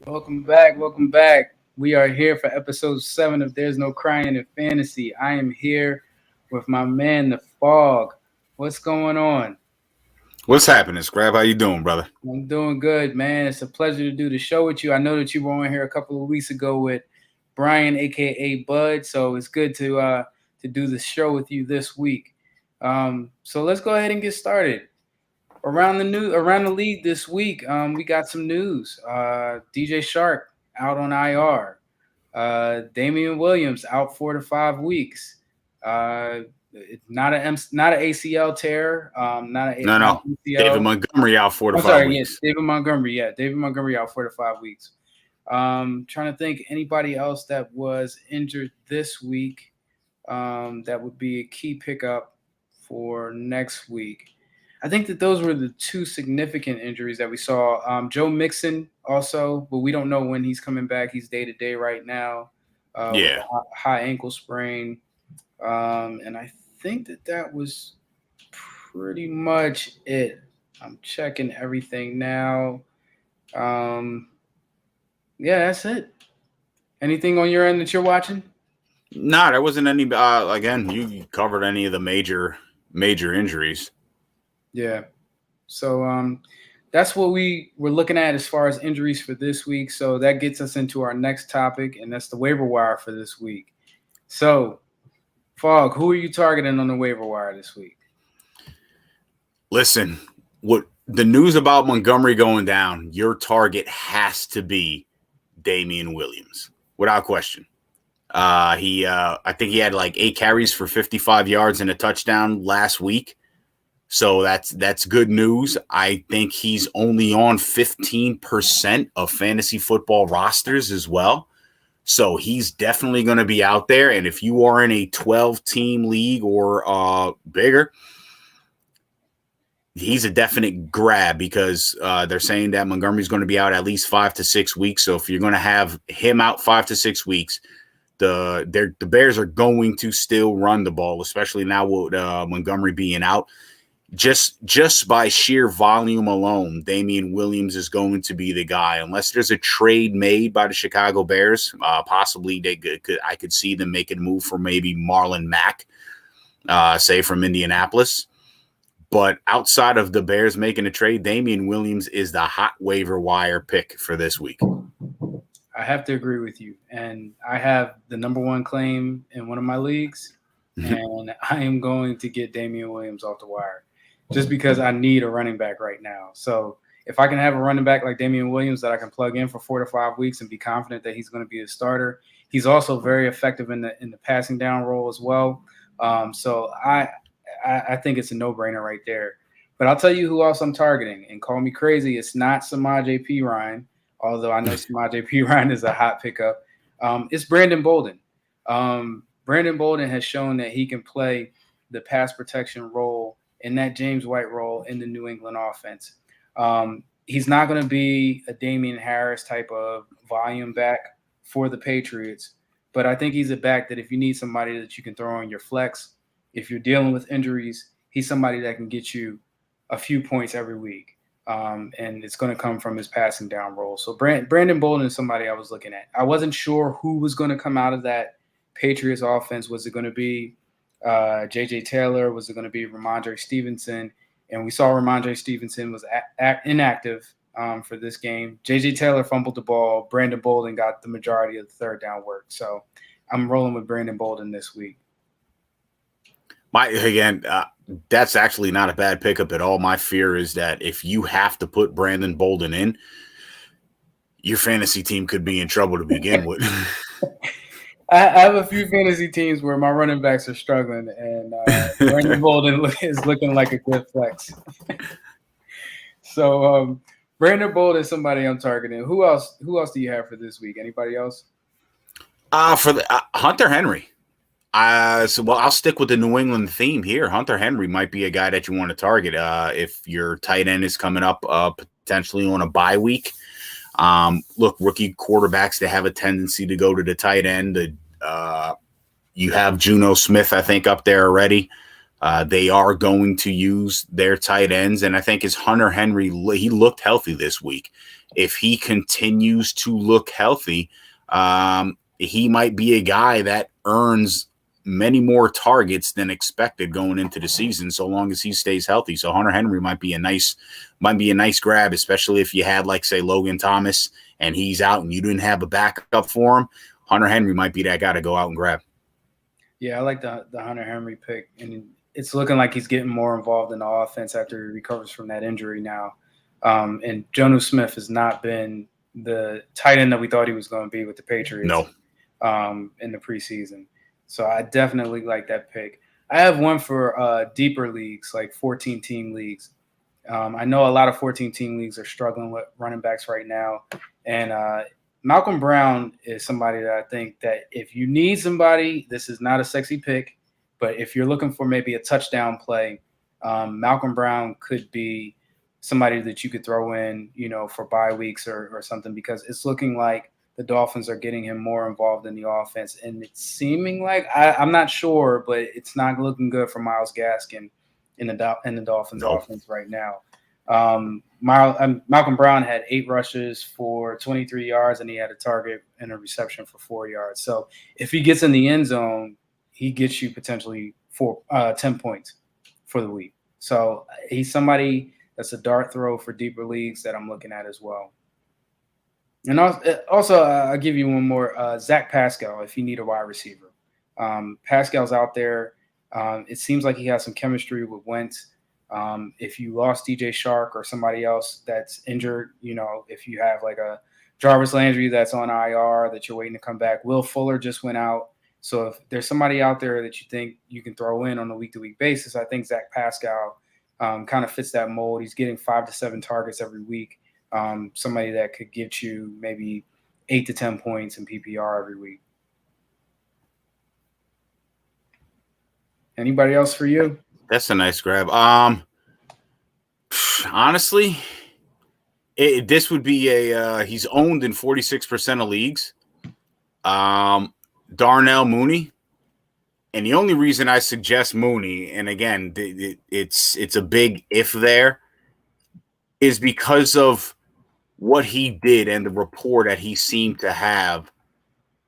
Welcome back. Welcome back. We are here for episode 7 of There's No Crying in Fantasy. I am here with my man, The Fog. What's going on? What's happening, Scrap? How you doing, brother? I'm doing good, man. It's a pleasure to do the show with you. I know that you were on here a couple of weeks ago with Brian, aka Bud, so it's good to do the show with you this week. So let's go ahead and get started. Around the league this week, we got some news. DJ Shark out on IR. Damian Williams out 4 to 5 weeks. Not an ACL tear. Not No. David ACL. Montgomery out four to I'm five sorry. Yeah, weeks. David Montgomery. Yeah, David Montgomery out 4 to 5 weeks. Trying to think anybody else that was injured this week. That would be a key pickup for next week. I think that those were the two significant injuries that we saw. Joe Mixon also, but we don't know when he's coming back. He's day to day right now with Yeah. a high ankle sprain. And I think that was pretty much it. I'm checking everything now. Um, yeah, that's it. Anything on your end that you're watching? No, there wasn't any. Again, you covered any of the major injuries. Yeah. So that's what we were looking at as far as injuries for this week. So that gets us into our next topic, and that's the waiver wire for this week. So, Fog, who are you targeting on the waiver wire this week? Listen, what the news about Montgomery going down? Your target has to be Damian Williams, without question. I think he had like 8 carries for 55 yards and a touchdown last week. So that's good news. I think he's only on 15% of fantasy football rosters as well. So he's definitely going to be out there. And if you are in a 12-team league or bigger, he's a definite grab because they're saying that Montgomery's going to be out at least 5 to 6 weeks. So if you're going to have him out 5 to 6 weeks, the Bears are going to still run the ball, especially now with Montgomery being out. Just by sheer volume alone, Damian Williams is going to be the guy. Unless there's a trade made by the Chicago Bears, possibly I could see them making a move for maybe Marlon Mack, say from Indianapolis. But outside of the Bears making a trade, Damian Williams is the hot waiver wire pick for this week. I have to agree with you. And I have the number one claim in one of my leagues, and I am going to get Damian Williams off the wire just because I need a running back right now. So if I can have a running back like Damian Williams that I can plug in for 4 to 5 weeks and be confident that he's going to be a starter, he's also very effective in the passing down role as well. So I think it's a no-brainer right there. But I'll tell you who else I'm targeting, and call me crazy. It's not Samaje Perine, although I know Samaje Perine is a hot pickup. It's Brandon Bolden. Brandon Bolden has shown that he can play the pass protection role in that James White role in the New England offense. He's not going to be a Damian Harris type of volume back for the Patriots, but I think he's a back that if you need somebody that you can throw on your flex, if you're dealing with injuries, he's somebody that can get you a few points every week. And it's going to come from his passing down role. So Brandon Bolden is somebody I was looking at. I wasn't sure who was going to come out of that Patriots offense. Was it going to be J.J. Taylor? Was it going to be Ramondre Stevenson? And we saw Ramondre Stevenson was inactive for this game. J.J. Taylor fumbled the ball. Brandon Bolden got the majority of the third down work. So I'm rolling with Brandon Bolden this week. That's actually not a bad pickup at all. My fear is that if you have to put Brandon Bolden in, your fantasy team could be in trouble to begin with. I have a few fantasy teams where my running backs are struggling, and Brandon Bolden is looking like a good flex. So Brandon Bolden is somebody I'm targeting. Who else do you have for this week? Anybody else? For the Hunter Henry. I'll stick with the New England theme here. Hunter Henry might be a guy that you want to target if your tight end is coming up potentially on a bye week. Look, rookie quarterbacks, they have a tendency to go to the tight end. You have Juno Smith, I think, up there already. They are going to use their tight ends, and I think as Hunter Henry, he looked healthy this week. if he continues to look healthy, he might be a guy that earns many more targets than expected going into the season, so long as he stays healthy. So Hunter Henry might be a nice grab, especially if you had, like, say, Logan Thomas and he's out and you didn't have a backup for him. Hunter Henry might be that guy to go out and grab. Yeah, I like the Hunter Henry pick, and it's looking like he's getting more involved in the offense after he recovers from that injury now. And Jonnu Smith has not been the tight end that we thought he was going to be with the Patriots in the preseason. So I definitely like that pick. I have one for deeper leagues, like 14-team leagues. I know a lot of 14-team leagues are struggling with running backs right now, and Malcolm Brown is somebody that I think that if you need somebody, this is not a sexy pick, but if you're looking for maybe a touchdown play, Malcolm Brown could be somebody that you could throw in, for bye weeks or something, because it's looking like the Dolphins are getting him more involved in the offense, and it's seeming like I'm not sure, but it's not looking good for Myles Gaskin in the Dolphins offense right now. Malcolm Brown had 8 rushes for 23 yards, and he had a target and a reception for 4 yards. So if he gets in the end zone, he gets you potentially 10 points for the week. So he's somebody that's a dart throw for deeper leagues that I'm looking at as well. And also I'll give you one more. Zach Pascal, if you need a wide receiver. Pascal's out there. It seems like he has some chemistry with Wentz. If you lost DJ Shark or somebody else that's injured, if you have like a Jarvis Landry that's on IR that you're waiting to come back, Will Fuller just went out. So if there's somebody out there that you think you can throw in on a week-to-week basis, I think Zach Pascal kind of fits that mold. He's getting 5 to 7 targets every week. Somebody that could get you maybe 8 to 10 points in PPR every week. Anybody else for you? That's a nice grab. Honestly, this would be he's owned in 46% of leagues. Darnell Mooney. And the only reason I suggest Mooney, and again, it's a big if there, is because of what he did and the rapport that he seemed to have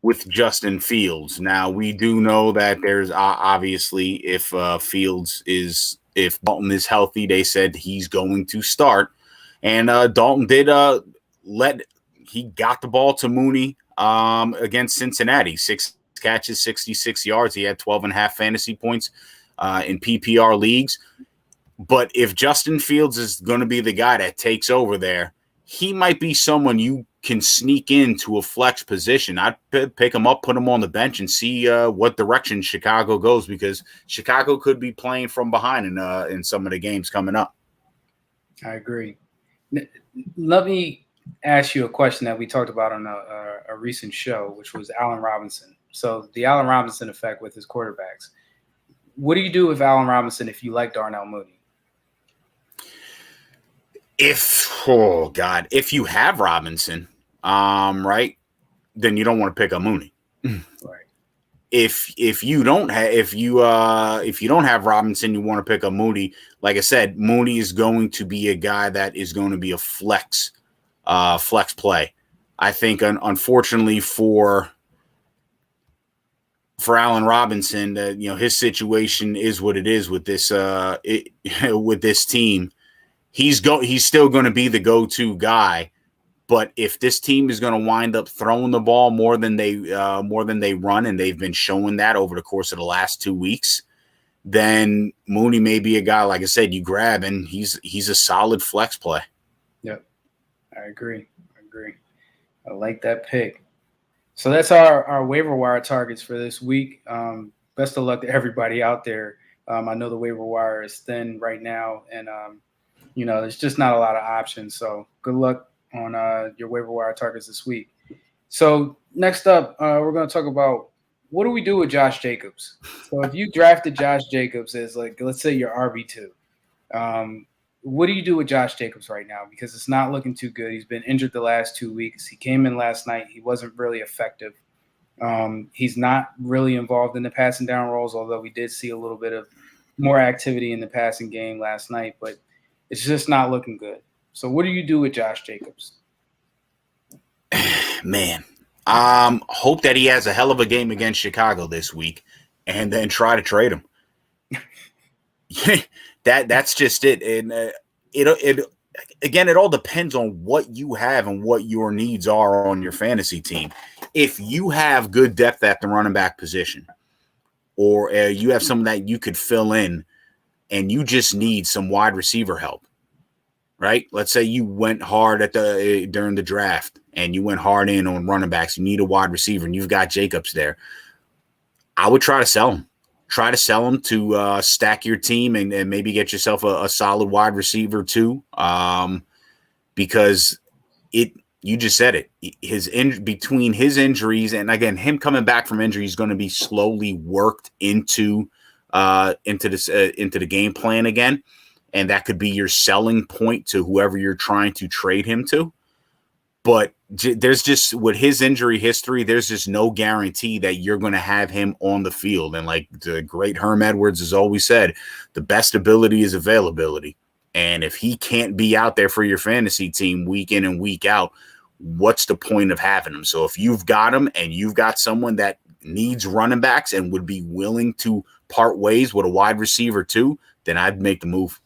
with Justin Fields. Now, we do know that there's obviously if Dalton is healthy, they said he's going to start. And Dalton did he got the ball to Mooney against Cincinnati. 6 catches, 66 yards. He had 12.5 fantasy points in PPR leagues. But if Justin Fields is going to be the guy that takes over there, he might be someone you can sneak into a flex position. I'd pick him up, put him on the bench, and see what direction Chicago goes, because Chicago could be playing from behind in some of the games coming up. I agree. Let me ask you a question that we talked about on a recent show, which was Allen Robinson. So the Allen Robinson effect with his quarterbacks. What do you do with Allen Robinson if you like Darnell Mooney? If you have Robinson, right, then you don't want to pick up Mooney. Right. If you don't have Robinson, you want to pick up Mooney. Like I said, Mooney is going to be a guy that is going to be a flex play. I think, unfortunately for Allen Robinson, his situation is what it is with this with this team. He's still going to be the go-to guy, but if this team is going to wind up throwing the ball more than they run, and they've been showing that over the course of the last 2 weeks, then Mooney may be a guy, like I said, you grab, and he's a solid flex play. Yep, I agree. I like that pick. So that's our waiver wire targets for this week. Best of luck to everybody out there. I know the waiver wire is thin right now, and there's just not a lot of options. So good luck on your waiver wire targets this week. So next up, we're going to talk about what do we do with Josh Jacobs. So if you drafted Josh Jacobs as, like, let's say your RB2, what do you do with Josh Jacobs right now? Because it's not looking too good. He's been injured the last 2 weeks. He came in last night. He wasn't really effective. He's not really involved in the passing down roles, although we did see a little bit of more activity in the passing game last night. But it's just not looking good. So what do you do with Josh Jacobs? Man, hope that he has a hell of a game against Chicago this week, and then try to trade him. That's just it, and it again, it all depends on what you have and what your needs are on your fantasy team. If you have good depth at the running back position, or you have someone that you could fill in, and you just need some wide receiver help, right? Let's say you went hard at the during the draft and you went hard in on running backs. You need a wide receiver, and you've got Jacobs there. I would try to sell him. Try to sell him to stack your team and maybe get yourself a solid wide receiver too, because you just said it. Between his injuries and again him coming back from injury is going to be slowly worked into the game plan again, and that could be your selling point to whoever you're trying to trade him to. But there's just, with his injury history, there's just no guarantee that you're going to have him on the field. And like the great Herm Edwards has always said, the best ability is availability. And if he can't be out there for your fantasy team week in and week out, what's the point of having him? So if you've got him and you've got someone that needs running backs and would be willing to part ways with a wide receiver too, then I'd make the move.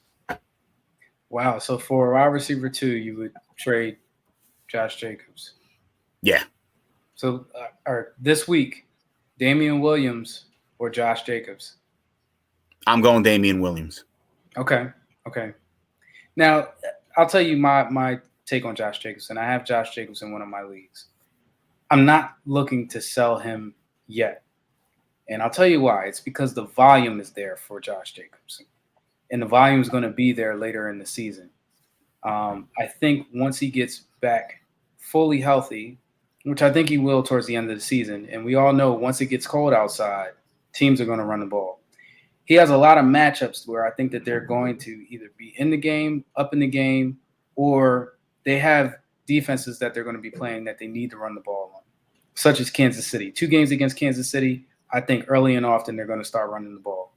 Wow. So for a wide receiver too, you would trade Josh Jacobs. Yeah. So this week, Damian Williams or Josh Jacobs? I'm going Damian Williams. Okay. Now, I'll tell you my take on Josh Jacobs, and I have Josh Jacobs in one of my leagues. I'm not looking to sell him yet. And I'll tell you why. It's because the volume is there for Josh Jacobs. And the volume is going to be there later in the season. I think once he gets back fully healthy, which I think he will towards the end of the season, and we all know once it gets cold outside, teams are going to run the ball. He has a lot of matchups where I think that they're going to either be in the game, up in the game, or they have defenses that they're going to be playing that they need to run the ball on, such as Kansas City. 2 games against Kansas City, I think early and often they're going to start running the ball.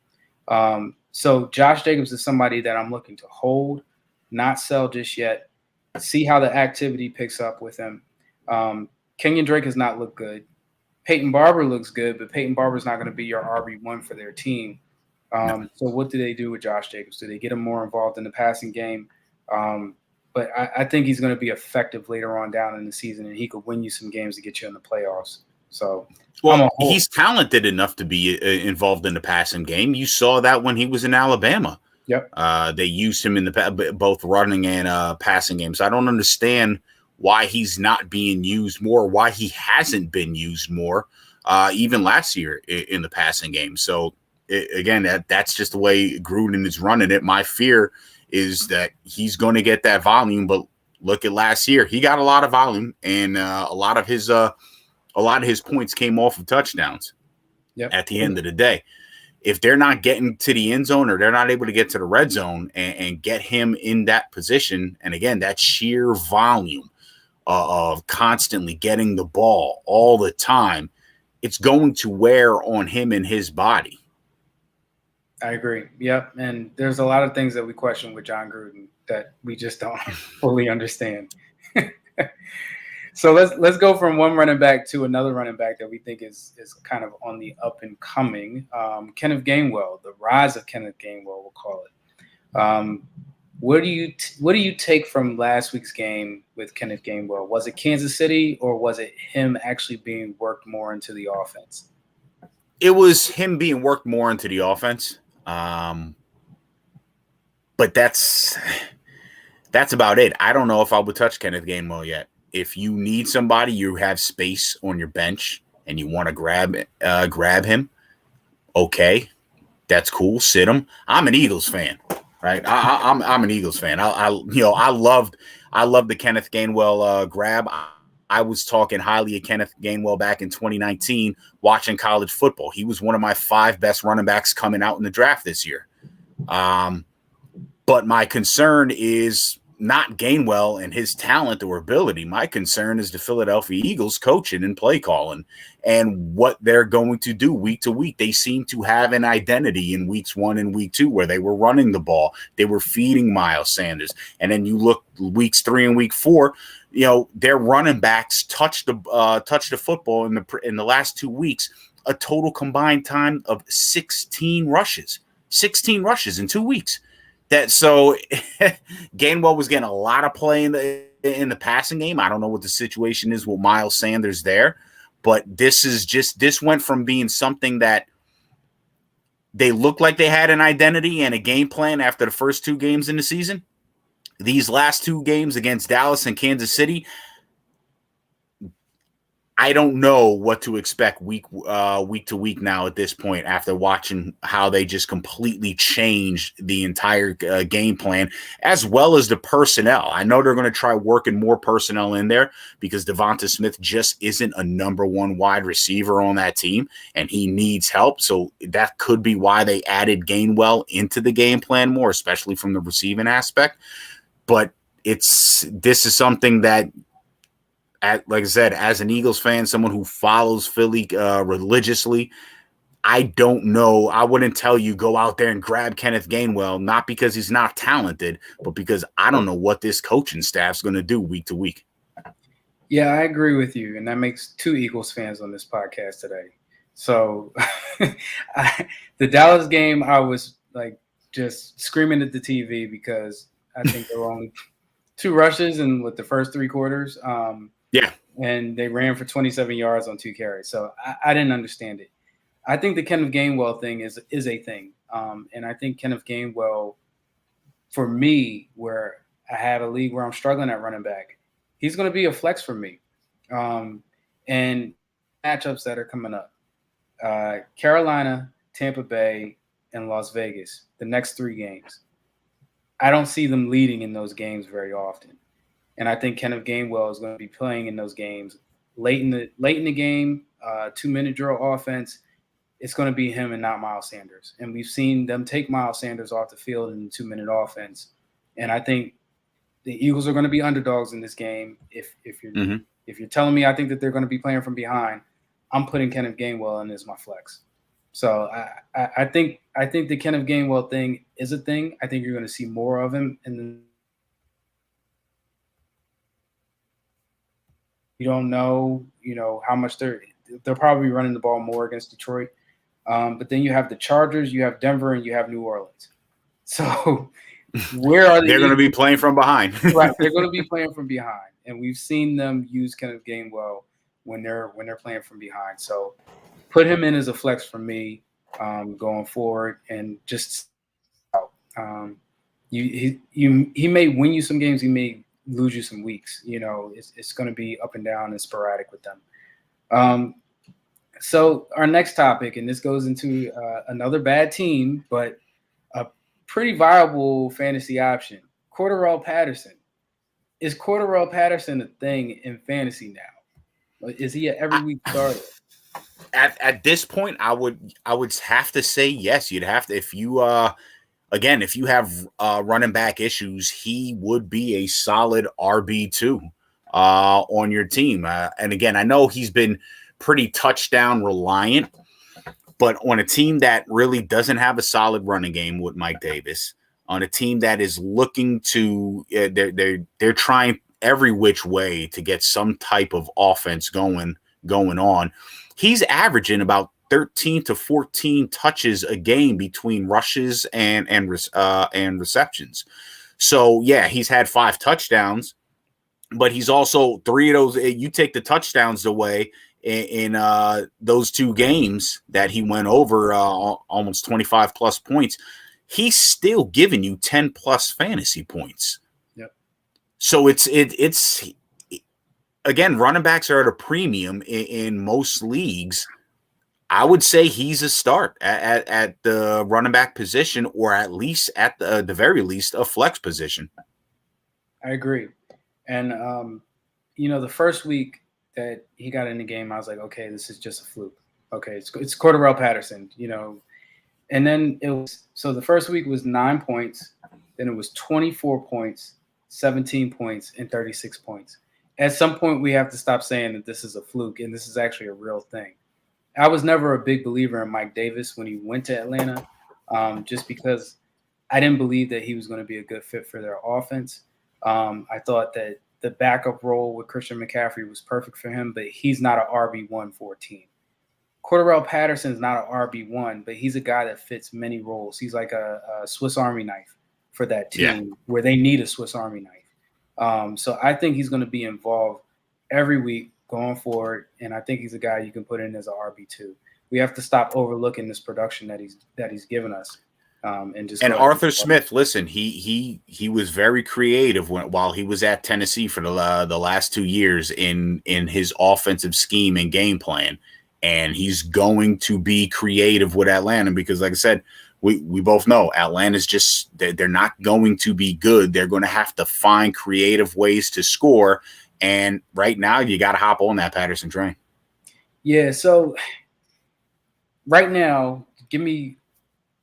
So Josh Jacobs is somebody that I'm looking to hold, not sell just yet, see how the activity picks up with him. Kenyon Drake has not looked good. Peyton Barber looks good, but Peyton Barber is not going to be your RB1 for their team. So what do they do with Josh Jacobs? Do they get him more involved in the passing game? But I think he's going to be effective later on down in the season, and he could win you some games to get you in the playoffs. So, well, he's talented enough to be involved in the passing game. You saw that when he was in Alabama. Yep. They used him in both running and passing games. I don't understand why he's not being used more, why he hasn't been used more, even last year in the passing game. So, again, that's just the way Gruden is running it. My fear is that he's going to get that volume, but look at last year. He got a lot of volume, and a lot of his points came off of touchdowns. Yep. At the end of the day. If they're not getting to the end zone or they're not able to get to the red zone and get him in that position, and again, that sheer volume of constantly getting the ball all the time, it's going to wear on him and his body. I agree. Yep. And there's a lot of things that we question with John Gruden that we just don't fully understand. So let's go from one running back to another running back that we think is kind of on the up and coming. Kenneth Gainwell, the rise of Kenneth Gainwell, we'll call it. What do you take from last week's game with Kenneth Gainwell? Was it Kansas City, or was it him actually being worked more into the offense? It was him being worked more into the offense. But that's about it. I don't know if I would touch Kenneth Gainwell yet. If you need somebody, you have space on your bench and you want to grab him, okay, that's cool. Sit him. I'm an Eagles fan, right? I'm an Eagles fan. I love the Kenneth Gainwell grab. I was talking highly of Kenneth Gainwell back in 2019 watching college football. He was one of my 5 best running backs coming out in the draft this year. But my concern is not Gainwell and his talent or ability. My concern is the Philadelphia Eagles coaching and play calling and what they're going to do week to week. They seem to have an identity in weeks 1 and week 2 where they were running the ball. They were feeding Miles Sanders. And then you look weeks 3 and week 4, their running backs touched the football in the last 2 weeks a total combined time of 16 rushes. 16 rushes in 2 weeks. So Gainwell was getting a lot of play in the passing game. I don't know what the situation is with Miles Sanders there, but this went from being something that they looked like they had an identity and a game plan after the first 2 games in the season. These last 2 games against Dallas and Kansas City, I don't know what to expect week to week now at this point after watching how they just completely changed the entire game plan as well as the personnel. I know they're going to try working more personnel in there because Devonta Smith just isn't a number 1 wide receiver on that team and he needs help. So that could be why they added Gainwell into the game plan more, especially from the receiving aspect. But this is something that, like I said, as an Eagles fan, someone who follows Philly religiously, I don't know. I wouldn't tell you go out there and grab Kenneth Gainwell, not because he's not talented, but because I don't know what this coaching staff's going to do week to week. Yeah, I agree with you. And that makes 2 Eagles fans on this podcast today. So the Dallas game, I was like just screaming at the TV because I think there were only 2 rushes in with the first 3 quarters. Yeah. And they ran for 27 yards on 2 carries. So I didn't understand it. I think the Kenneth Gainwell thing is a thing. And I think Kenneth Gainwell, for me, where I have a league where I'm struggling at running back, he's going to be a flex for me. And matchups that are coming up, Carolina, Tampa Bay, and Las Vegas, the next 3 games. I don't see them leading in those games very often. And I think Kenneth Gainwell is going to be playing in those games late in the game, 2-minute drill offense. It's going to be him and not Miles Sanders. And we've seen them take Miles Sanders off the field in the 2-minute offense. And I think the Eagles are going to be underdogs in this game. If you're telling me I think that they're going to be playing from behind, I'm putting Kenneth Gainwell in as my flex. So I think the Kenneth Gainwell thing is a thing. I think you're going to see more of him in the. You don't know, how much they're probably running the ball more against Detroit. But then you have the Chargers, you have Denver, and you have New Orleans. So where are they? They're going to be playing from behind. Right, they're going to be playing from behind, and we've seen them use Kenneth Gainwell when they're playing from behind. So put him in as a flex for me going forward, and just he may win you some games, he may lose you some weeks. It's going to be up and down and sporadic with them. So our next topic, and this goes into another bad team, but a pretty viable fantasy option, Cordarrelle Patterson. Is Cordarrelle Patterson a thing in fantasy now? Is he an every week starter? At this point, I would have to say yes. You'd have to, if you have running back issues, he would be a solid RB2 on your team. And again, I know he's been pretty touchdown reliant, but on a team that really doesn't have a solid running game with Mike Davis, on a team that is looking to, they're trying every which way to get some type of offense going on. He's averaging about 13 to 14 touches a game between rushes and receptions. So yeah, he's had 5 touchdowns, but he's also 3 of those. You take the touchdowns away in those 2 games that he went over almost 25 plus points. He's still giving you 10 plus fantasy points. Yep. So it's again, running backs are at a premium in most leagues. I would say he's a start at the running back position, or at least at the very least a flex position. I agree. And, the first week that he got in the game, I was like, okay, this is just a fluke. Okay, it's Cordarrelle Patterson, And then so the first week was 9 points. Then it was 24 points, 17 points, and 36 points. At some point, we have to stop saying that this is a fluke and this is actually a real thing. I was never a big believer in Mike Davis when he went to Atlanta, just because I didn't believe that he was going to be a good fit for their offense. I thought that the backup role with Christian McCaffrey was perfect for him, but he's not an RB1 for a team. Cordarrelle Patterson is not an RB1, but he's a guy that fits many roles. He's like a Swiss Army knife for that team where they need a Swiss Army knife. So I think he's going to be involved every week going forward, and I think he's a guy you can put in as an RB2. We have to stop overlooking this production that he's given us. And Arthur Smith, listen, he was very creative while he was at Tennessee for the last 2 years in his offensive scheme and game plan, and he's going to be creative with Atlanta because, like I said, we both know Atlanta's just they're not going to be good. They're going to have to find creative ways to score, and right now you got to hop on that Patterson train. Yeah. So right now, give me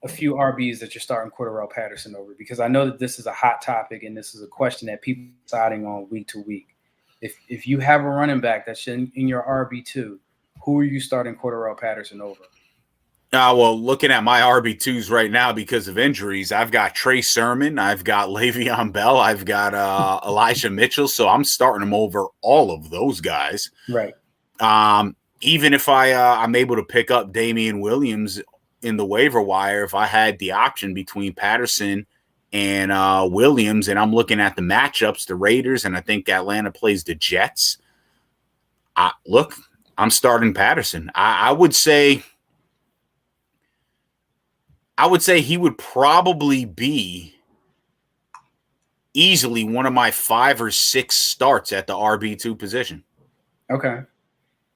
a few RBs that you're starting Cordarrelle Patterson over, because I know that this is a hot topic and this is a question that people are deciding on week to week. If you have a running back that's in your RB2, who are you starting Cordarrelle Patterson over? Well, looking at my RB2s right now because of injuries, I've got Trey Sermon, I've got Le'Veon Bell, I've got Elijah Mitchell, so I'm starting them over all of those guys. Right. Even if I'm able to pick up Damian Williams in the waiver wire, if I had the option between Patterson and Williams, and I'm looking at the matchups, the Raiders, and I think Atlanta plays the Jets. Look, I'm starting Patterson. I would say he would probably be easily one of my 5 or 6 starts at the RB2 position. Okay.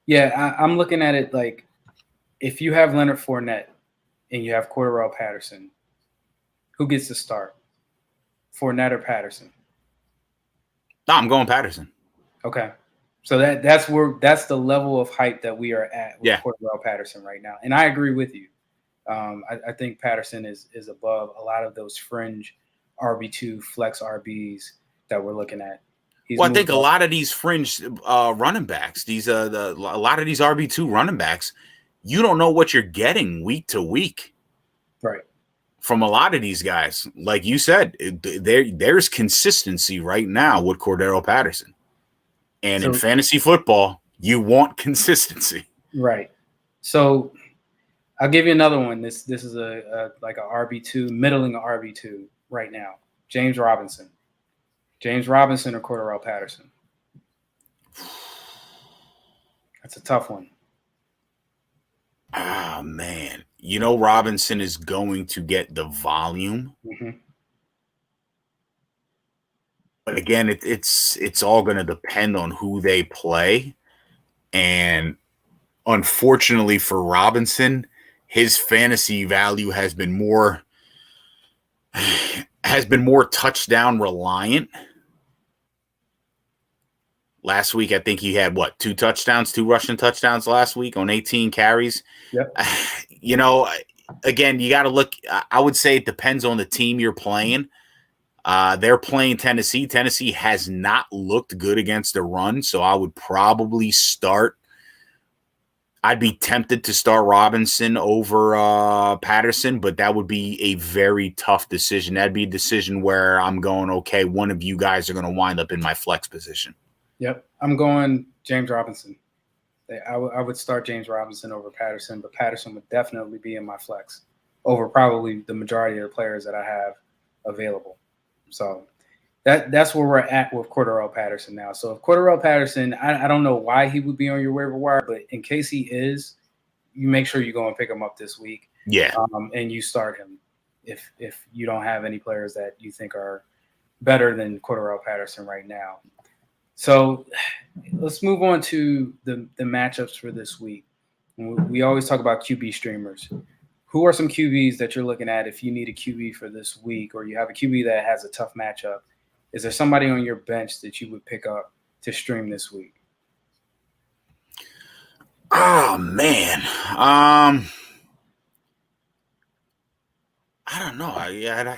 Yeah, I'm looking at it like if you have Leonard Fournette and you have Cordarrelle Patterson, who gets to start? Fournette or Patterson? No, I'm going Patterson. Okay. So that's the level of hype that we are at with Cordarrelle Patterson right now. And I agree with you. I think Patterson is above a lot of those fringe RB2 flex RBs that we're looking at. I think a lot of these fringe running backs, a lot of these RB2 running backs, you don't know what you're getting week to week. Right. From a lot of these guys. Like you said, there's consistency right now with Cordarrelle Patterson. And in fantasy football, you want consistency. Right. So I'll give you another one. This is a RB2, middling a RB2 right now. James Robinson. James Robinson or Cordarrelle Patterson? That's a tough one. Oh, man. You know Robinson is going to get the volume. Mm-hmm. But again, it's all going to depend on who they play. And unfortunately for Robinson, his fantasy value has been more touchdown reliant. Last week, I think he had 2 rushing touchdowns last week on 18 carries. Yep. Again, you got to look. I would say it depends on the team you're playing. They're playing Tennessee. Tennessee has not looked good against the run, so I would probably start. I'd be tempted to start Robinson over Patterson, but that would be a very tough decision. That'd be a decision where I'm going, okay, one of you guys are going to wind up in my flex position. Yep. I'm going James Robinson. I would start James Robinson over Patterson, but Patterson would definitely be in my flex over probably the majority of the players that I have available. So that's where we're at with Cordarrelle Patterson now. So if Cordarrelle Patterson, I don't know why he would be on your waiver wire, but in case he is, you make sure you go and pick him up this week. Yeah. And you start him if you don't have any players that you think are better than Cordarrelle Patterson right now. So let's move on to the matchups for this week. We always talk about QB streamers. Who are some QBs that you're looking at if you need a QB for this week, or you have a QB that has a tough matchup? Is there somebody on your bench that you would pick up to stream this week? Oh, man. I don't know.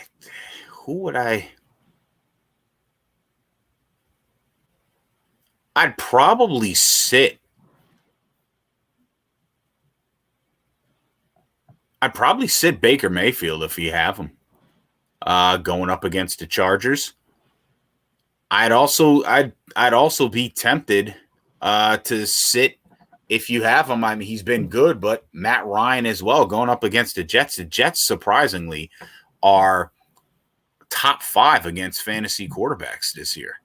Who would I? I'd probably sit Baker Mayfield if you have him going up against the Chargers. I'd also be tempted to sit if you have him. I mean, he's been good, but Matt Ryan as well going up against the Jets. The Jets surprisingly are top 5 against fantasy quarterbacks this year.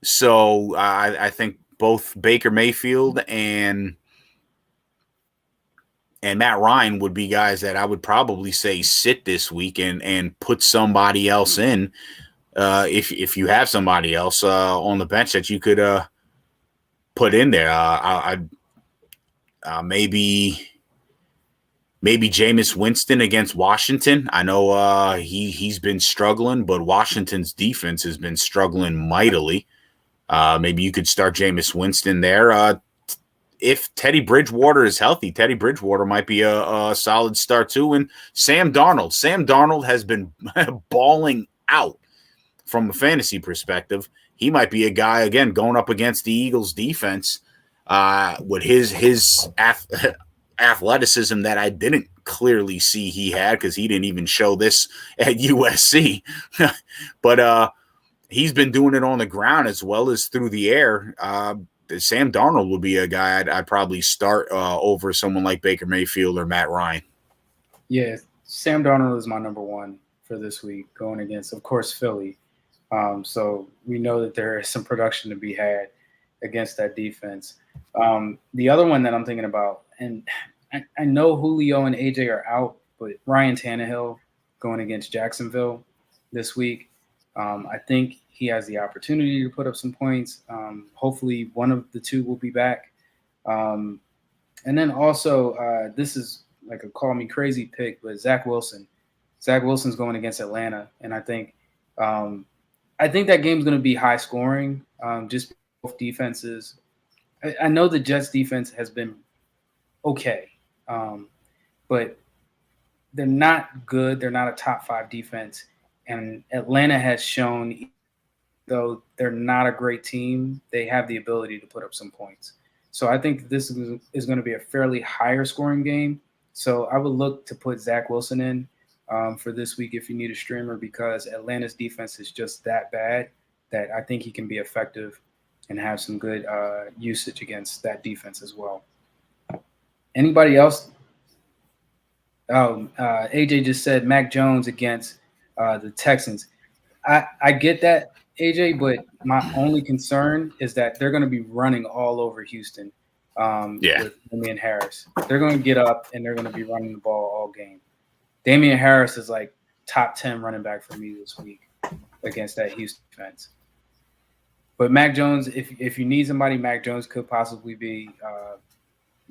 So I think both Baker Mayfield and Matt Ryan would be guys that I would probably say sit this week and put somebody else in if you have somebody else on the bench that you could put in there. Maybe Jameis Winston against Washington. I know he's been struggling, but Washington's defense has been struggling mightily. Maybe you could start Jameis Winston there. If Teddy Bridgewater is healthy, Teddy Bridgewater might be a solid start too. And Sam Darnold. Sam Darnold has been balling out from a fantasy perspective. He might be a guy, again, going up against the Eagles defense with his athleticism that I didn't clearly see he had because he didn't even show this at USC. But he's been doing it on the ground as well as through the air. Sam Darnold would be a guy I'd probably start over someone like Baker Mayfield or Matt Ryan. Yeah, Sam Darnold is my number one for this week, going against, of course, Philly. So we know that there is some production to be had against that defense. The other one that I'm thinking about, and I know Julio and AJ are out, but Ryan Tannehill going against Jacksonville this week. I think he has the opportunity to put up some points. Hopefully one of the two will be back. And then also, this is like a call me crazy pick, but Zach Wilson. Zach Wilson's going against Atlanta, and I think that game's going to be high scoring. Just both defenses. I know the Jets defense has been okay, but they're not good. They're not a top 5 defense. And Atlanta has shown, though they're not a great team, they have the ability to put up some points. So I think this is going to be a fairly higher scoring game. So I would look to put Zach Wilson in for this week if you need a streamer, because Atlanta's defense is just that bad that I think he can be effective and have some good usage against that defense as well. Anybody else? AJ just said Mac Jones against the Texans. I get that, AJ, but my only concern is that they're going to be running all over Houston with Damian Harris. They're going to get up and they're going to be running the ball all game. Damian Harris is like top 10 running back for me this week against that Houston defense. But Mac Jones, if you need somebody, Mac Jones could possibly be, a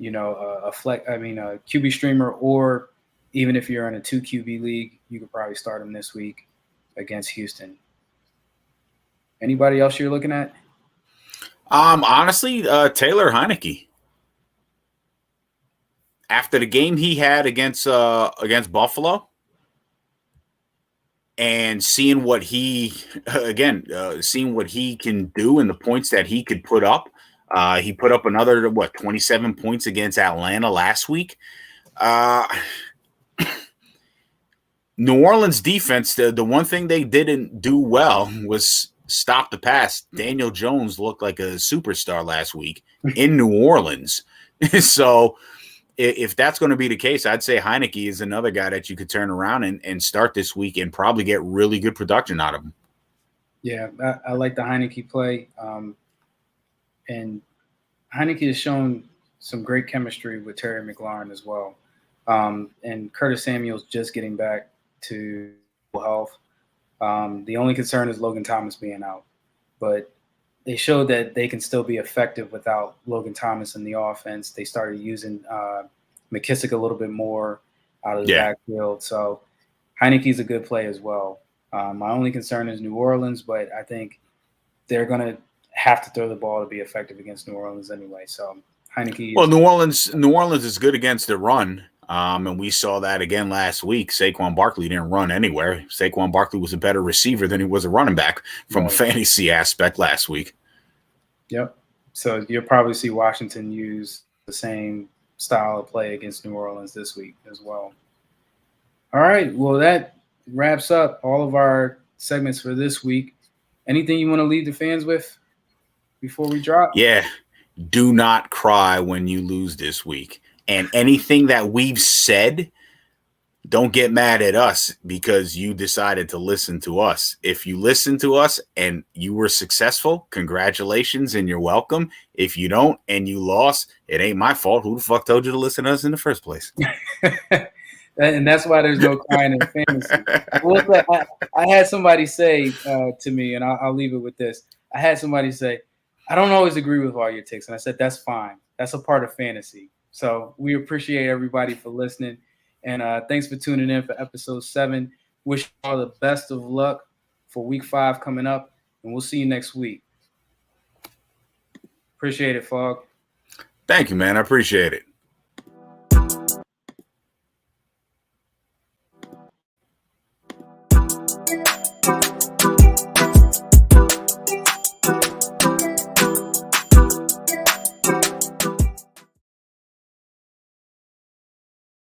QB streamer, or even if you're in a 2 QB league, you could probably start him this week against Houston. Anybody else you're looking at? Honestly, Taylor Heineke. After the game he had against Buffalo, and seeing what he can do and the points that he could put up. He put up another 27 points against Atlanta last week. New Orleans defense, the one thing they didn't do well was stop the pass. Daniel Jones looked like a superstar last week in New Orleans. So if that's going to be the case, I'd say Heineke is another guy that you could turn around and start this week and probably get really good production out of him. Yeah, I like the Heineke play. And Heineke has shown some great chemistry with Terry McLaurin as well. And Curtis Samuel's just getting back to health. The only concern is Logan Thomas being out. But they showed that they can still be effective without Logan Thomas in the offense. They started using McKissick a little bit more out of the backfield. So Heineke's a good play as well. My only concern is New Orleans, but I think they're going to have to throw the ball to be effective against New Orleans anyway. So Heineke. Well, New Orleans is good against the run. And we saw that again last week. Saquon Barkley didn't run anywhere. Saquon Barkley was a better receiver than he was a running back from a fantasy aspect last week. Yep. So you'll probably see Washington use the same style of play against New Orleans this week as well. All right. Well, that wraps up all of our segments for this week. anything you want to leave the fans with before we drop? Yeah. Do not cry when you lose this week. And anything that we've said, don't get mad at us because you decided to listen to us. If you listen to us and you were successful, congratulations and you're welcome. If you don't and you lost, it ain't my fault. Who the fuck told you to listen to us in the first place? And that's why there's no crying in fantasy. I had somebody say to me, and I'll leave it with this. I had somebody say, I don't always agree with all your takes. And I said, that's fine. That's a part of fantasy. So we appreciate everybody for listening. And thanks for tuning in for episode 7. Wish you all the best of luck for week 5 coming up. And we'll see you next week. Appreciate it, Fog. Thank you, man. I appreciate it.